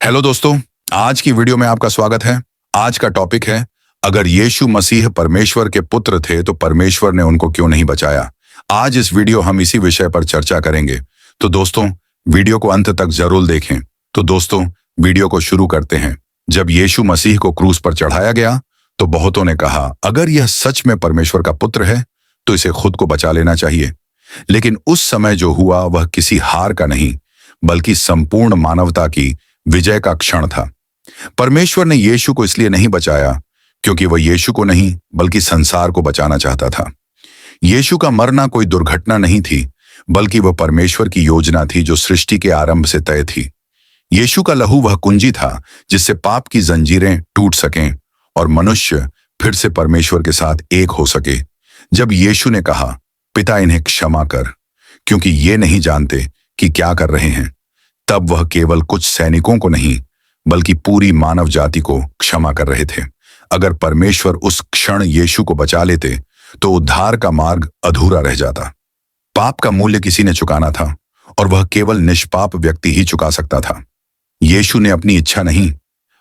Hello दोस्तों, आज की वीडियो में आपका स्वागत है। आज का टॉपिक है, अगर यीशु मसीह परमेश्वर के पुत्र थे तो परमेश्वर ने उनको क्यों नहीं बचाया। आज इस वीडियो हम इसी विषय पर चर्चा करेंगे। तो दोस्तों, वीडियो को अंत तक जरूर देखें। तो दोस्तों, वीडियो को शुरू करते हैं। जब यीशु मसीह को क्रूस पर चढ़ाया गया तो बहुतों ने कहा, अगर यह सच में परमेश्वर का पुत्र है तो इसे खुद को बचा लेना चाहिए। लेकिन उस समय जो हुआ वह किसी हार का नहीं, बल्कि संपूर्ण मानवता की विजय का क्षण था। परमेश्वर ने यीशु को इसलिए नहीं बचाया क्योंकि वह यीशु को नहीं बल्कि संसार को बचाना चाहता था। यीशु का मरना कोई दुर्घटना नहीं थी, बल्कि वह परमेश्वर की योजना थी जो सृष्टि के आरंभ से तय थी। यीशु का लहू वह कुंजी था जिससे पाप की जंजीरें टूट सकें और मनुष्य फिर से परमेश्वर के साथ एक हो सके। जब यीशु ने कहा, पिता इन्हें क्षमा कर, क्योंकि ये नहीं जानते कि क्या कर रहे हैं, तब वह केवल कुछ सैनिकों को नहीं बल्कि पूरी मानव जाति को क्षमा कर रहे थे। अगर परमेश्वर उस क्षण यीशु को बचा लेते तो उद्धार का मार्ग अधूरा रह जाता। पाप का मूल्य किसी ने चुकाना था और वह केवल निष्पाप व्यक्ति ही चुका सकता था। यीशु ने अपनी इच्छा नहीं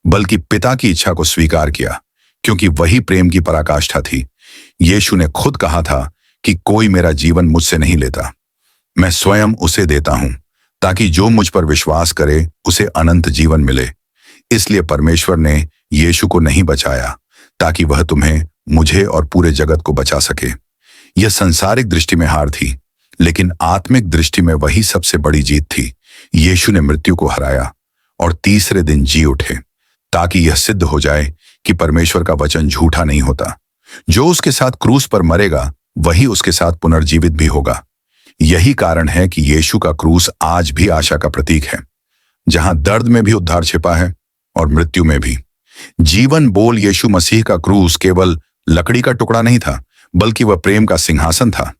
बल्कि पिता की इच्छा को स्वीकार किया, क्योंकि वही प्रेम की पराकाष्ठा थी। यीशु ने खुद कहा था कि कोई मेरा जीवन मुझसे नहीं लेता, मैं स्वयं उसे देता हूं, ताकि जो मुझ पर विश्वास करे उसे अनंत जीवन मिले। इसलिए परमेश्वर ने यीशु को नहीं बचाया ताकि वह तुम्हें, मुझे और पूरे जगत को बचा सके। यह सांसारिक दृष्टि में हार थी, लेकिन आत्मिक दृष्टि में वही सबसे बड़ी जीत थी। यीशु ने मृत्यु को हराया और तीसरे दिन जी उठे, ताकि यह सिद्ध हो जाए कि परमेश्वर का वचन झूठा नहीं होता। जो उसके साथ क्रूस पर मरेगा वही उसके साथ पुनर्जीवित भी होगा। यही कारण है कि यीशु का क्रूस आज भी आशा का प्रतीक है, जहां दर्द में भी उद्धार छिपा है और मृत्यु में भी। जीवन बोल यीशु मसीह का क्रूस केवल लकड़ी का टुकड़ा नहीं था, बल्कि वह प्रेम का सिंहासन था,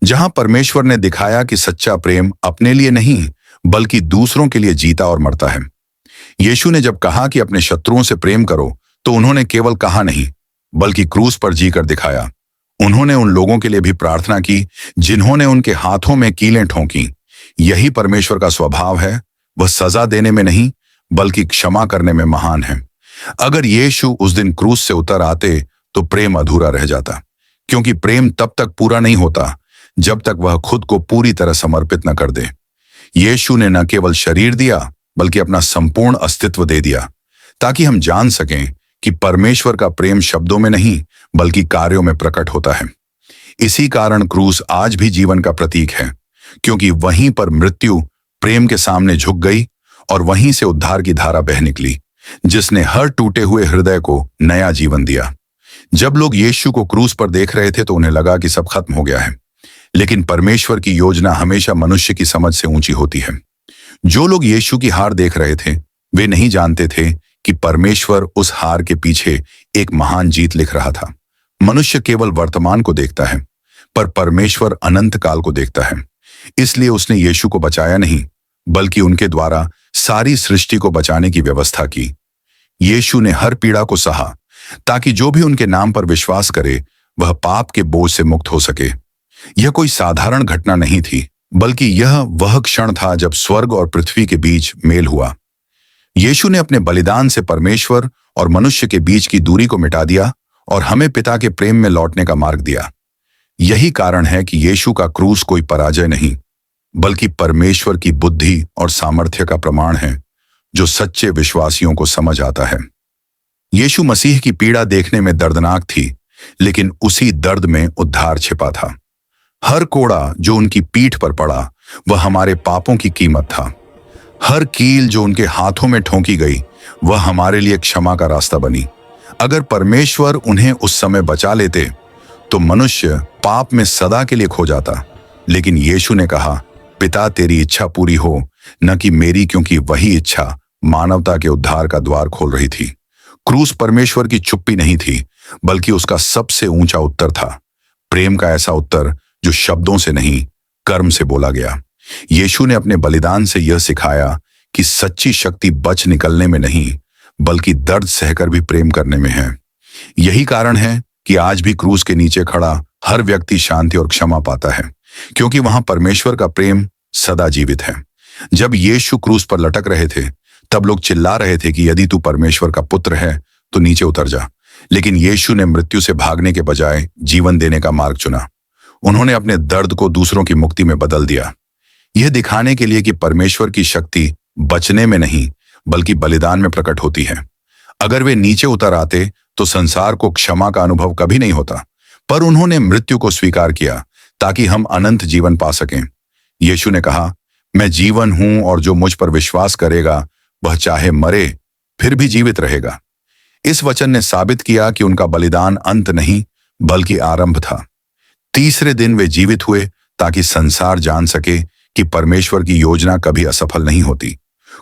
जहां परमेश्वर ने दिखाया कि सच्चा प्रेम अपने लिए नहीं बल्कि दूसरों के लिए जीता और मरता है। यीशु ने जब कहा कि अपने शत्रुओं से प्रेम करो, तो उन्होंने केवल कहा नहीं बल्कि क्रूस पर जीकर दिखाया। उन्होंने उन लोगों के लिए भी प्रार्थना की जिन्होंने उनके हाथों में कीलें ठोंकी। यही परमेश्वर का स्वभाव है, वह सजा देने में नहीं बल्कि क्षमा करने में महान है। अगर यीशु उस दिन क्रूस से उतर आते तो प्रेम अधूरा रह जाता, क्योंकि प्रेम तब तक पूरा नहीं होता जब तक वह खुद को पूरी तरह समर्पित न कर दे। यीशु ने न केवल शरीर दिया बल्कि अपना संपूर्ण अस्तित्व दे दिया, ताकि हम जान सकें कि परमेश्वर का प्रेम शब्दों में नहीं बल्कि कार्यों में प्रकट होता है। इसी कारण क्रूस आज भी जीवन का प्रतीक है, क्योंकि वहीं पर मृत्यु प्रेम के सामने झुक गई और वहीं से उद्धार की धारा बह निकली, जिसने हर टूटे हुए हृदय को नया जीवन दिया। जब लोग यीशु को क्रूस पर देख रहे थे तो उन्हें लगा कि सब खत्म हो गया है, लेकिन परमेश्वर की योजना हमेशा मनुष्य की समझ से ऊंची होती है। जो लोग यीशु की हार देख रहे थे वे नहीं जानते थे कि परमेश्वर उस हार के पीछे एक महान जीत लिख रहा था। मनुष्य केवल वर्तमान को देखता है, पर परमेश्वर अनंत काल को देखता है। इसलिए उसने यीशु को बचाया नहीं बल्कि उनके द्वारा सारी सृष्टि को बचाने की व्यवस्था की। यीशु ने हर पीड़ा को सहा ताकि जो भी उनके नाम पर विश्वास करे वह पाप के बोझ से मुक्त हो सके। यह कोई साधारण घटना नहीं थी, बल्कि यह वह क्षण था जब स्वर्ग और पृथ्वी के बीच मेल हुआ। यीशु ने अपने बलिदान से परमेश्वर और मनुष्य के बीच की दूरी को मिटा दिया और हमें पिता के प्रेम में लौटने का मार्ग दिया। यही कारण है कि यीशु का क्रूस कोई पराजय नहीं बल्कि परमेश्वर की बुद्धि और सामर्थ्य का प्रमाण है, जो सच्चे विश्वासियों को समझ आता है। यीशु मसीह की पीड़ा देखने में दर्दनाक थी, लेकिन उसी दर्द में उद्धार छिपा था। हर कोड़ा जो उनकी पीठ पर पड़ा वह हमारे पापों की कीमत था। हर कील जो उनके हाथों में ठोंकी गई वह हमारे लिए क्षमा का रास्ता बनी। अगर परमेश्वर उन्हें उस समय बचा लेते तो मनुष्य पाप में सदा के लिए खो जाता, लेकिन यीशु ने कहा, पिता तेरी इच्छा पूरी हो, न कि मेरी, क्योंकि वही इच्छा मानवता के उद्धार का द्वार खोल रही थी। क्रूस परमेश्वर की चुप्पी नहीं थी बल्कि उसका सबसे ऊंचा उत्तर था, प्रेम का ऐसा उत्तर जो शब्दों से नहीं कर्म से बोला गया। यीशु ने अपने बलिदान से यह सिखाया कि सच्ची शक्ति बच निकलने में नहीं बल्कि दर्द सहकर भी प्रेम करने में है। यही कारण है कि आज भी क्रूस के नीचे खड़ा हर व्यक्ति शांति और क्षमा पाता है, क्योंकि वहां परमेश्वर का प्रेम सदा जीवित है। जब यीशु क्रूस पर लटक रहे थे तब लोग चिल्ला रहे थे कि यदि तू परमेश्वर का पुत्र है तो नीचे उतर जा। लेकिन यीशु ने मृत्यु से भागने के बजाय जीवन देने का मार्ग चुना। उन्होंने अपने दर्द को दूसरों की मुक्ति में बदल दिया, यह दिखाने के लिए कि परमेश्वर की शक्ति बचने में नहीं बल्कि बलिदान में प्रकट होती है। अगर वे नीचे उतर आते तो संसार को क्षमा का अनुभव कभी नहीं होता, पर उन्होंने मृत्यु को स्वीकार किया ताकि हम अनंत जीवन पा सकें। यीशु ने कहा, मैं जीवन हूं और जो मुझ पर विश्वास करेगा वह चाहे मरे फिर भी जीवित रहेगा। इस वचन ने साबित किया कि उनका बलिदान अंत नहीं बल्कि आरंभ था। तीसरे दिन वे जीवित हुए ताकि संसार जान सके कि परमेश्वर की योजना कभी असफल नहीं होती।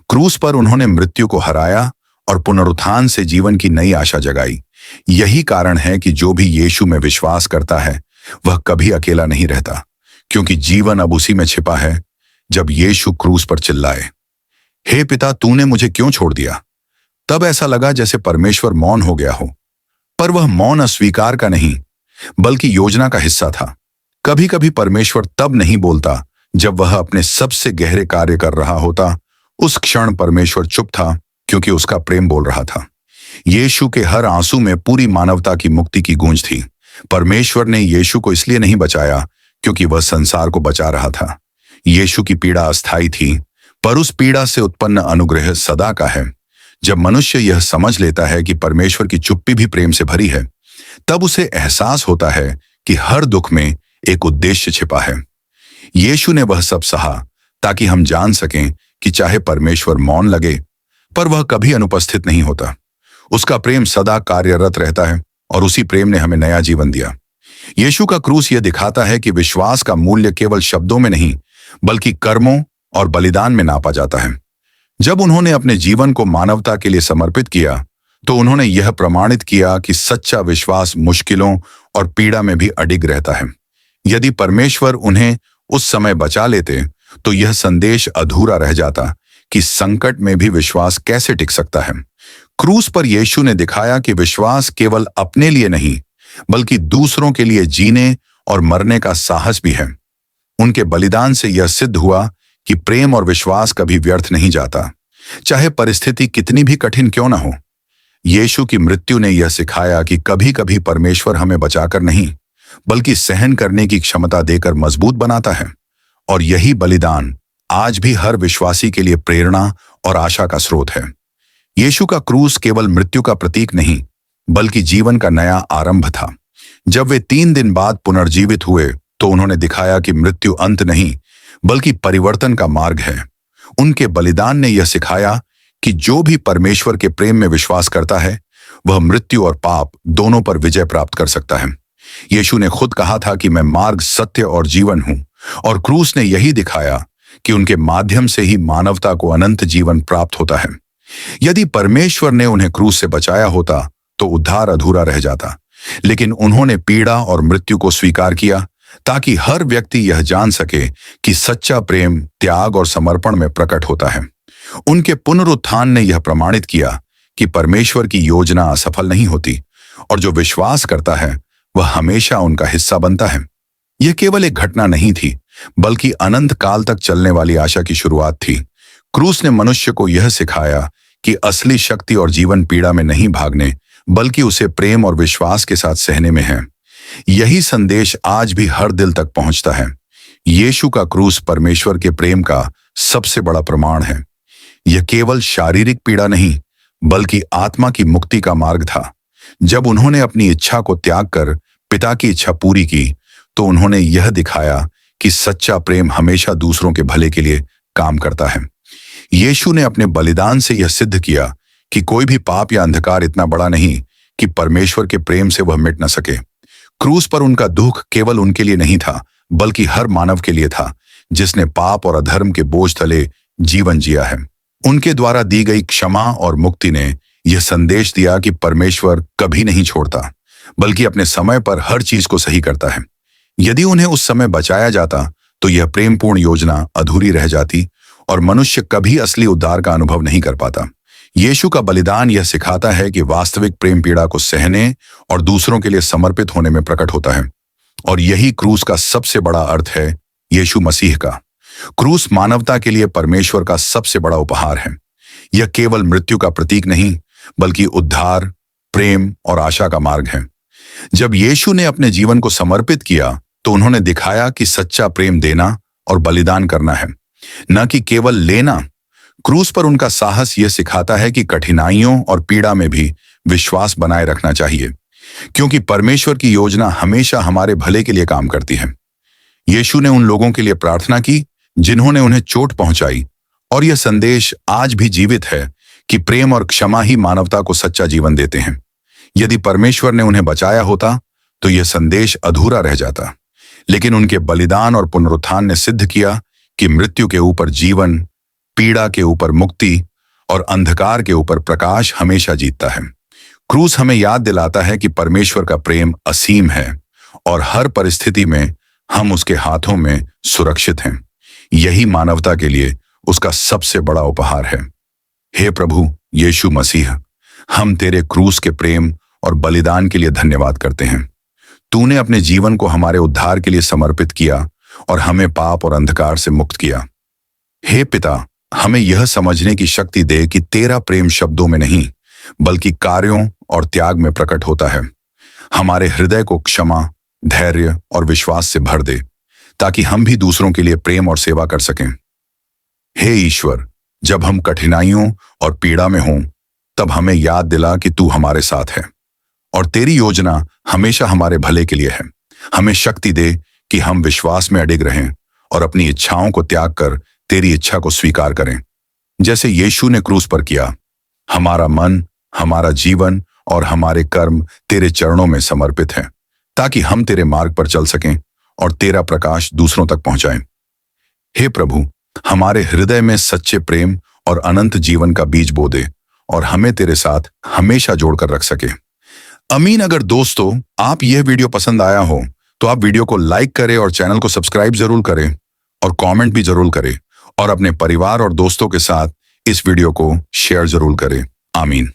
क्रूस पर उन्होंने मृत्यु को हराया और पुनरुत्थान से जीवन की नई आशा जगाई। यही कारण है कि जो भी यीशु में विश्वास करता है वह कभी अकेला नहीं रहता, क्योंकि जीवन अब उसी में छिपा है। जब यीशु क्रूस पर चिल्लाए, हे पिता, तूने मुझे क्यों छोड़ दिया, तब ऐसा लगा जैसे परमेश्वर मौन हो गया हो। पर वह मौन अस्वीकार का नहीं बल्कि योजना का हिस्सा था। कभी कभी परमेश्वर तब नहीं बोलता जब वह अपने सबसे गहरे कार्य कर रहा होता। उस क्षण परमेश्वर चुप था क्योंकि उसका प्रेम बोल रहा था। यीशु के हर आंसू में पूरी मानवता की मुक्ति की गूंज थी। परमेश्वर ने यीशु को इसलिए नहीं बचाया क्योंकि वह संसार को बचा रहा था। यीशु की पीड़ा अस्थायी थी, पर उस पीड़ा से उत्पन्न अनुग्रह सदा का है। जब मनुष्य यह समझ लेता है कि परमेश्वर की चुप्पी भी प्रेम से भरी है, तब उसे एहसास होता है कि हर दुख में एक उद्देश्य छिपा है। यीशु ने वह सब सहा ताकि हम जान सकें कि चाहे परमेश्वर मौन लगे, पर वह कभी अनुपस्थित नहीं होता। उसका प्रेम सदा कार्यरत रहता है और उसी प्रेम ने हमें नया जीवन दिया। यीशु का क्रूस यह दिखाता है कि विश्वास का मूल्य केवल शब्दों में नहीं बल्कि कर्मों और बलिदान में नापा जाता है। जब उन्होंने अपने जीवन को मानवता के लिए समर्पित किया तो उन्होंने यह प्रमाणित किया कि सच्चा विश्वास मुश्किलों और पीड़ा में भी अडिग रहता है। यदि परमेश्वर उन्हें उस समय बचा लेते तो यह संदेश अधूरा रह जाता कि संकट में भी विश्वास कैसे टिक सकता है। क्रूस पर यीशु ने दिखाया कि विश्वास केवल अपने लिए नहीं बल्कि दूसरों के लिए जीने और मरने का साहस भी है। उनके बलिदान से यह सिद्ध हुआ कि प्रेम और विश्वास कभी व्यर्थ नहीं जाता, चाहे परिस्थिति कितनी भी कठिन क्यों न हो। यीशु की मृत्यु ने यह सिखाया कि कभी कभी परमेश्वर हमें बचाकर नहीं बल्कि सहन करने की क्षमता देकर मजबूत बनाता है। और यही बलिदान आज भी हर विश्वासी के लिए प्रेरणा और आशा का स्रोत है। यीशु का क्रूस केवल मृत्यु का प्रतीक नहीं बल्कि जीवन का नया आरंभ था। जब वे 3 दिन बाद पुनर्जीवित हुए तो उन्होंने दिखाया कि मृत्यु अंत नहीं बल्कि परिवर्तन का मार्ग है। उनके बलिदान ने यह सिखाया कि जो भी परमेश्वर के प्रेम में विश्वास करता है वह मृत्यु और पाप दोनों पर विजय प्राप्त कर सकता है। यीशु ने खुद कहा था कि मैं मार्ग, सत्य और जीवन हूं, और क्रूस ने यही दिखाया कि उनके माध्यम से ही मानवता को अनंत जीवन प्राप्त होता है। यदि परमेश्वर ने उन्हें क्रूस से बचाया होता तो उद्धार अधूरा रह जाता, लेकिन उन्होंने पीड़ा और मृत्यु को स्वीकार किया ताकि हर व्यक्ति यह जान सके कि सच्चा प्रेम त्याग और समर्पण में प्रकट होता है। उनके पुनरुत्थान ने यह प्रमाणित किया कि परमेश्वर की योजना असफल नहीं होती और जो विश्वास करता है वह हमेशा उनका हिस्सा बनता है। यह केवल एक घटना नहीं थी बल्कि अनंत काल तक चलने वाली आशा की शुरुआत थी। क्रूस ने मनुष्य को यह सिखाया कि असली शक्ति और जीवन पीड़ा में नहीं भागने बल्कि उसे प्रेम और विश्वास के साथ सहने में है। यही संदेश आज भी हर दिल तक पहुंचता है। यीशु का क्रूस परमेश्वर के प्रेम का सबसे बड़ा प्रमाण है। यह केवल शारीरिक पीड़ा नहीं बल्कि आत्मा की मुक्ति का मार्ग था। जब उन्होंने अपनी इच्छा को त्याग कर पिता की इच्छा पूरी की तो उन्होंने यह दिखाया कि सच्चा प्रेम हमेशा दूसरों के भले के लिए काम करता है। यीशु ने अपने बलिदान से यह सिद्ध किया कि कोई भी पाप या अंधकार इतना बड़ा नहीं कि परमेश्वर के प्रेम से वह मिट न सके। क्रूस पर उनका दुख केवल उनके लिए नहीं था बल्कि हर मानव के लिए था जिसने पाप और अधर्म के बोझ तले जीवन जिया है। उनके द्वारा दी गई क्षमा और मुक्ति ने यह संदेश दिया कि परमेश्वर कभी नहीं छोड़ता बल्कि अपने समय पर हर चीज को सही करता है। यदि उन्हें उस समय बचाया जाता तो यह प्रेमपूर्ण योजना अधूरी रह जाती और मनुष्य कभी असली उद्धार का अनुभव नहीं कर पाता। यीशु का बलिदान यह सिखाता है कि वास्तविक प्रेम पीड़ा को सहने और दूसरों के लिए समर्पित होने में प्रकट होता है। और यही क्रूस का सबसे बड़ा अर्थ है यीशु मसीह का। क्रूस मानवता के लिए परमेश्वर का सबसे बड़ा उपहार है। यह केवल मृत्यु का प्रतीक नहीं, बल्कि उद्धार, प्रेम और आशा का मार्ग है। जब यीशु ने अपने जीवन को समर्पित किया तो उन्होंने दिखाया कि सच्चा प्रेम देना और बलिदान करना है, न कि केवल लेना। क्रूस पर उनका साहस यह सिखाता है कि कठिनाइयों और पीड़ा में भी विश्वास बनाए रखना चाहिए, क्योंकि परमेश्वर की योजना हमेशा हमारे भले के लिए काम करती है। यीशु ने उन लोगों के लिए प्रार्थना की जिन्होंने उन्हें चोट पहुंचाई, और यह संदेश आज भी जीवित है कि प्रेम और क्षमा ही मानवता को सच्चा जीवन देते हैं। यदि परमेश्वर ने उन्हें बचाया होता तो यह संदेश अधूरा रह जाता, लेकिन उनके बलिदान और पुनरुत्थान ने सिद्ध किया कि मृत्यु के ऊपर जीवन, पीड़ा के ऊपर मुक्ति और अंधकार के ऊपर प्रकाश हमेशा जीतता है। क्रूस हमें याद दिलाता है कि परमेश्वर का प्रेम असीम है और हर परिस्थिति में हम उसके हाथों में सुरक्षित हैं। यही मानवता के लिए उसका सबसे बड़ा उपहार है। हे प्रभु यीशु मसीह, हम तेरे क्रूस के प्रेम और बलिदान के लिए धन्यवाद करते हैं। तूने अपने जीवन को हमारे उद्धार के लिए समर्पित किया और हमें पाप और अंधकार से मुक्त किया। हे पिता, हमें यह समझने की शक्ति दे कि तेरा प्रेम शब्दों में नहीं, बल्कि कार्यों और त्याग में प्रकट होता है। हमारे हृदय को क्षमा, धैर्य और विश्वास से भर दे, ताकि हम भी दूसरों के लिए प्रेम और सेवा कर सकें। हे ईश्वर, जब हम कठिनाइयों और पीड़ा में हों, तब हमें याद दिला कि तू हमारे साथ है और तेरी योजना हमेशा हमारे भले के लिए है। हमें शक्ति दे कि हम विश्वास में अडिग रहें और अपनी इच्छाओं को त्याग कर तेरी इच्छा को स्वीकार करें, जैसे यीशु ने क्रूस पर किया। हमारा मन, हमारा जीवन और हमारे कर्म तेरे चरणों में समर्पित हैं, ताकि हम तेरे मार्ग पर चल सकें और तेरा प्रकाश दूसरों तक पहुंचाएं। हे प्रभु, हमारे हृदय में सच्चे प्रेम और अनंत जीवन का बीज बो दे और हमें तेरे साथ हमेशा जोड़कर रख सके। अमीन। अगर दोस्तों आप यह वीडियो पसंद आया हो तो आप वीडियो को लाइक करें और चैनल को सब्सक्राइब जरूर करें और कमेंट भी जरूर करें और अपने परिवार और दोस्तों के साथ इस वीडियो को शेयर जरूर करें। आमीन।